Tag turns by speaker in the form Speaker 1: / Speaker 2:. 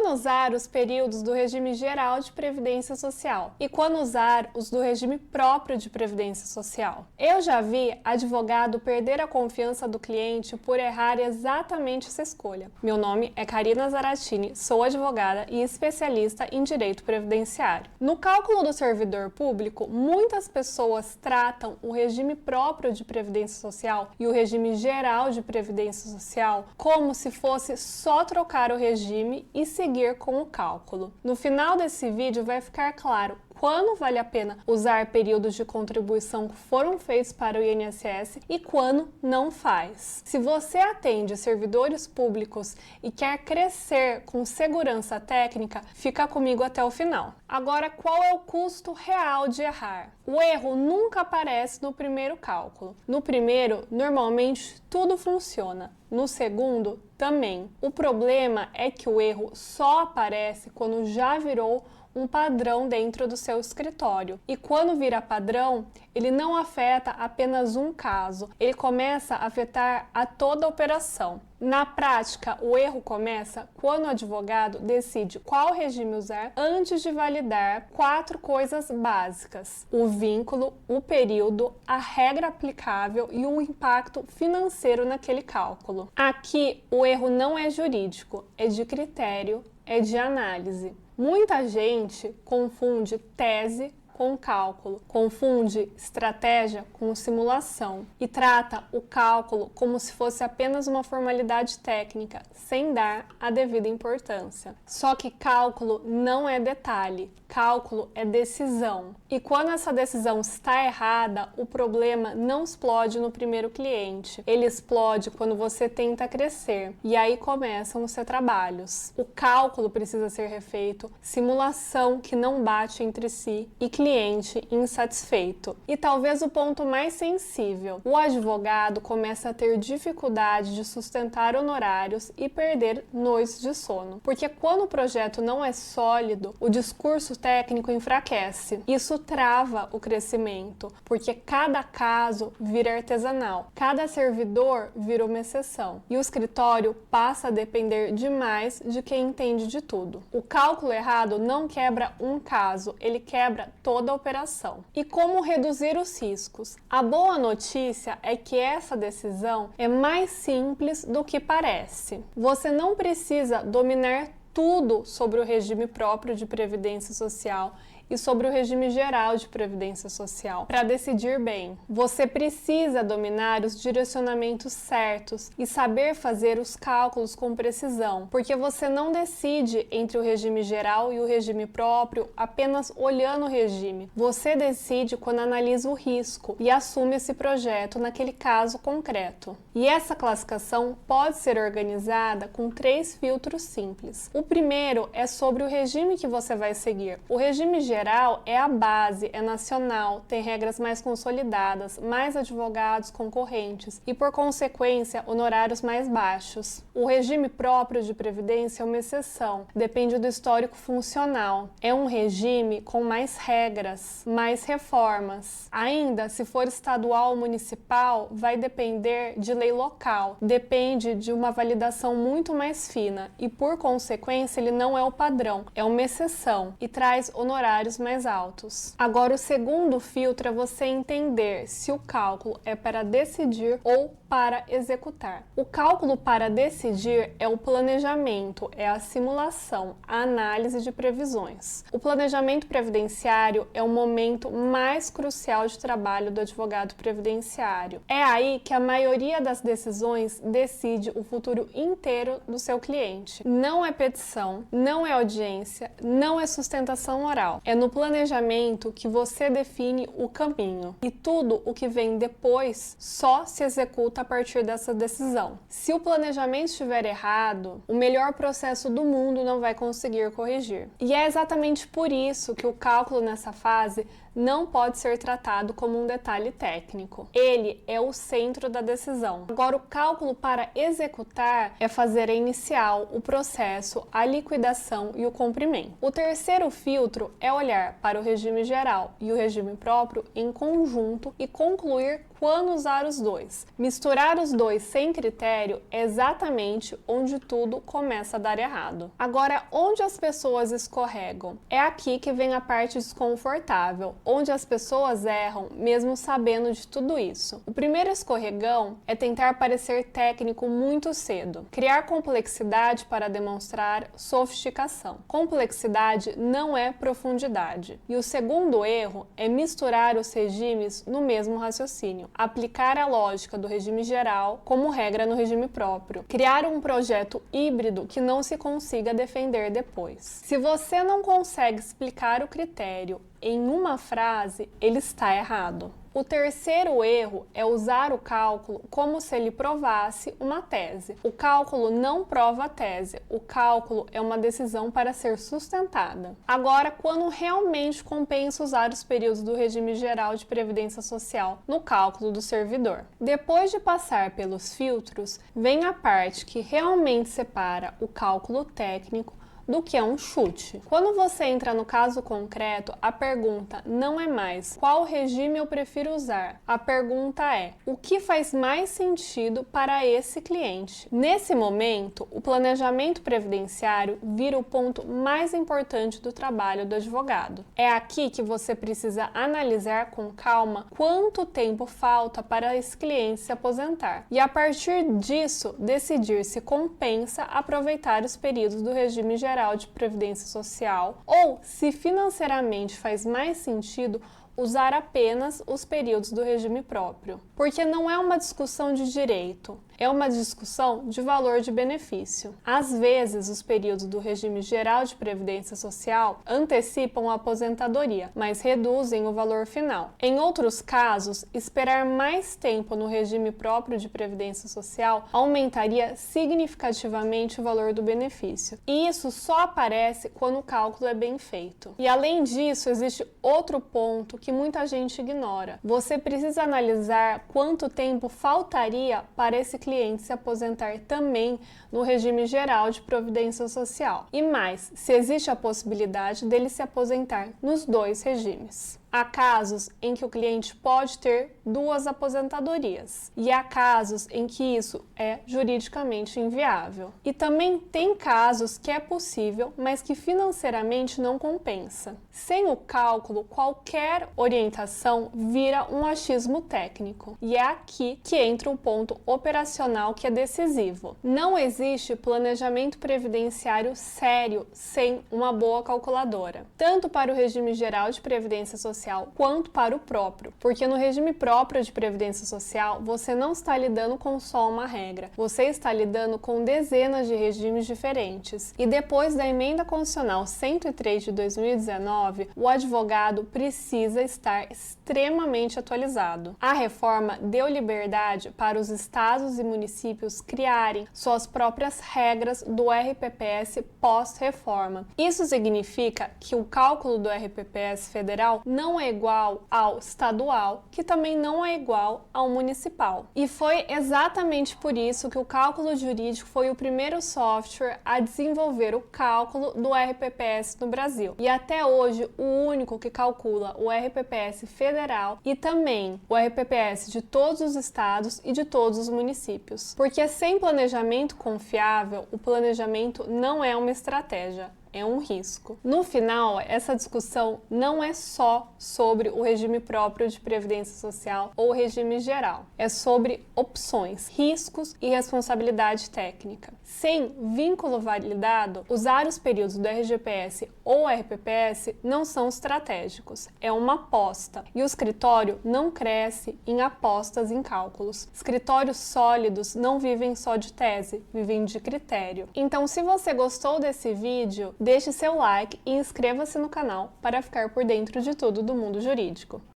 Speaker 1: Quando usar os períodos do regime geral de previdência social e quando usar os do regime próprio de previdência social. Eu já vi advogado perder a confiança do cliente por errar exatamente essa escolha. Meu nome é Karina Zaratini, sou advogada e especialista em direito previdenciário. No cálculo do servidor público, muitas pessoas tratam o regime próprio de previdência social e o regime geral de previdência social como se fosse só trocar o regime e seguir com o cálculo. No final desse vídeo vai ficar claro quando vale a pena usar períodos de contribuição que foram feitos para o INSS e quando não faz. Se você atende servidores públicos e quer crescer com segurança técnica, fica comigo até o final. Agora, qual é o custo real de errar? O erro nunca aparece no primeiro cálculo. No primeiro, normalmente tudo funciona. No segundo, também. O problema é que o erro só aparece quando já virou um padrão dentro do seu escritório. E quando vira padrão, ele não afeta apenas um caso, ele começa a afetar a toda a operação. Na prática, o erro começa quando o advogado decide qual regime usar antes de validar 4 coisas básicas: o vínculo, o período, a regra aplicável e o impacto financeiro naquele cálculo. Aqui, o erro não é jurídico, é de critério, é de análise. Muita gente confunde tese com cálculo, confunde estratégia com simulação e trata o cálculo como se fosse apenas uma formalidade técnica, sem dar a devida importância. Só que cálculo não é detalhe, cálculo é decisão. E quando essa decisão está errada, o problema não explode no primeiro cliente, ele explode quando você tenta crescer, e aí começam os retrabalhos. O cálculo precisa ser refeito, simulação que não bate entre si e cliente insatisfeito. E talvez o ponto mais sensível: o advogado começa a ter dificuldade de sustentar honorários e perder noites de sono. Porque quando o projeto não é sólido, o discurso técnico enfraquece. Isso trava o crescimento, porque cada caso vira artesanal, cada servidor vira uma exceção, e o escritório passa a depender demais de quem entende de tudo. O cálculo errado não quebra um caso, ele quebra toda a operação. E como reduzir os riscos? A boa notícia é que essa decisão é mais simples do que parece. Você não precisa dominar tudo sobre o regime próprio de previdência social e sobre o regime geral de previdência social para decidir bem. Você precisa dominar os direcionamentos certos e saber fazer os cálculos com precisão, porque você não decide entre o regime geral e o regime próprio apenas olhando o regime. Você decide quando analisa o risco e assume esse projeto naquele caso concreto. E essa classificação pode ser organizada com 3 filtros simples. O primeiro é sobre o regime que você vai seguir. O regime geral é a base, é nacional, tem regras mais consolidadas, mais advogados concorrentes e, por consequência, honorários mais baixos. O regime próprio de previdência é uma exceção, depende do histórico funcional. É um regime com mais regras, mais reformas. Ainda, se for estadual ou municipal, vai depender de lei local, depende de uma validação muito mais fina e, por consequência, ele não é o padrão, é uma exceção e traz honorários mais altos. Agora, o segundo filtro é você entender se o cálculo é para decidir ou para executar. O cálculo para decidir é o planejamento, é a simulação, a análise de previsões. O planejamento previdenciário é o momento mais crucial de trabalho do advogado previdenciário. É aí que a maioria das decisões decide o futuro inteiro do seu cliente. Não é petição, não é audiência, não é sustentação oral. É no planejamento que você define o caminho. E tudo o que vem depois só se executa a partir dessa decisão. Se o planejamento estiver errado, o melhor processo do mundo não vai conseguir corrigir. E é exatamente por isso que o cálculo nessa fase não pode ser tratado como um detalhe técnico. Ele é o centro da decisão. Agora, o cálculo para executar é fazer a inicial, o processo, a liquidação e o cumprimento. O terceiro filtro é olhar para o regime geral e o regime próprio em conjunto e concluir quando usar os dois, misturar Misturar os dois sem critério é exatamente onde tudo começa a dar errado. Agora, onde as pessoas escorregam? É aqui que vem a parte desconfortável, onde as pessoas erram mesmo sabendo de tudo isso. O primeiro escorregão é tentar parecer técnico muito cedo, criar complexidade para demonstrar sofisticação. Complexidade não é profundidade. E o segundo erro é misturar os regimes no mesmo raciocínio, aplicar a lógica do regime geral como regra no regime próprio, criar um projeto híbrido que não se consiga defender depois. Se você não consegue explicar o critério em uma frase, ele está errado. O terceiro erro é usar o cálculo como se ele provasse uma tese. O cálculo não prova a tese, o cálculo é uma decisão para ser sustentada. Agora, quando realmente compensa usar os períodos do regime geral de previdência social no cálculo do servidor? Depois de passar pelos filtros, vem a parte que realmente separa o cálculo técnico do que é um chute. Quando você entra no caso concreto, a pergunta não é mais qual regime eu prefiro usar. A pergunta é o que faz mais sentido para esse cliente. Nesse momento, o planejamento previdenciário vira o ponto mais importante do trabalho do advogado. É aqui que você precisa analisar com calma quanto tempo falta para esse cliente se aposentar e, a partir disso, decidir se compensa aproveitar os períodos do regime geral de previdência social ou se financeiramente faz mais sentido usar apenas os períodos do regime próprio. Porque não é uma discussão de direito, é uma discussão de valor de benefício. Às vezes, os períodos do regime geral de previdência social antecipam a aposentadoria, mas reduzem o valor final. Em outros casos, esperar mais tempo no regime próprio de previdência social aumentaria significativamente o valor do benefício. E isso só aparece quando o cálculo é bem feito. E além disso, existe outro ponto que muita gente ignora. Você precisa analisar quanto tempo faltaria para esse cliente se aposentar também no regime geral de previdência social. E mais, se existe a possibilidade dele se aposentar nos dois regimes. Há casos em que o cliente pode ter duas aposentadorias e há casos em que isso é juridicamente inviável. E também tem casos que é possível, mas que financeiramente não compensa. Sem o cálculo, qualquer orientação vira um achismo técnico. E é aqui que entra o ponto operacional que é decisivo. Não existe planejamento previdenciário sério sem uma boa calculadora, tanto para o regime geral de previdência social quanto para o próprio, porque no regime próprio de previdência social você não está lidando com só uma regra, você está lidando com dezenas de regimes diferentes. E depois da emenda constitucional 103 de 2019, o advogado precisa estar extremamente atualizado. A reforma deu liberdade para os estados e municípios criarem suas próprias regras do RPPS pós-reforma. Isso significa que o cálculo do RPPS federal não é igual ao estadual, que também não é igual ao municipal. E foi exatamente por isso que o cálculo jurídico foi o primeiro software a desenvolver o cálculo do RPPS no Brasil. E até hoje, o único que calcula o RPPS federal e também o RPPS de todos os estados e de todos os municípios. Porque sem planejamento confiável, o planejamento não é uma estratégia, é um risco. No final, essa discussão não é só sobre o regime próprio de previdência social ou o regime geral. É sobre opções, riscos e responsabilidade técnica. Sem vínculo validado, usar os períodos do RGPS ou RPPS não são estratégicos. É uma aposta. E o escritório não cresce em apostas em cálculos. Escritórios sólidos não vivem só de tese, vivem de critério. Então, se você gostou desse vídeo, deixe seu like e inscreva-se no canal para ficar por dentro de tudo do mundo jurídico.